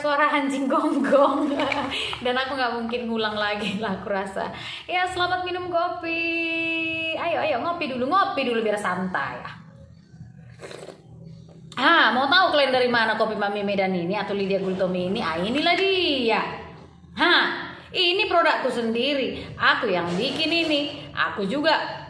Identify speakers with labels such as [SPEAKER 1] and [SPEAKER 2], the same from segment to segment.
[SPEAKER 1] suara anjing gonggong. Dan aku nggak mungkin ngulang lagi lah, aku rasa. Ya, selamat minum kopi. Ayo ngopi dulu biar santai. Mau tahu kalian dari mana kopi Mami Medan ini atau Lydia Gultomi ini? Inilah dia. Ini produkku sendiri. Aku yang bikin ini. Aku juga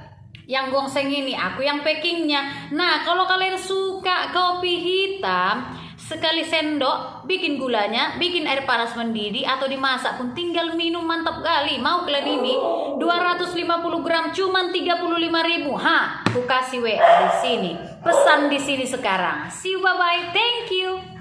[SPEAKER 1] yang gongseng ini, aku yang packingnya. Nah, kalau kalian suka kopi hitam, sekali sendok, bikin gulanya, bikin air panas mendidih atau dimasak pun tinggal minum, mantap kali. Mau kalian ini 250 gram cuman 35.000. Aku kasih WA di sini. Pesan di sini sekarang. See you, bye bye. Thank you.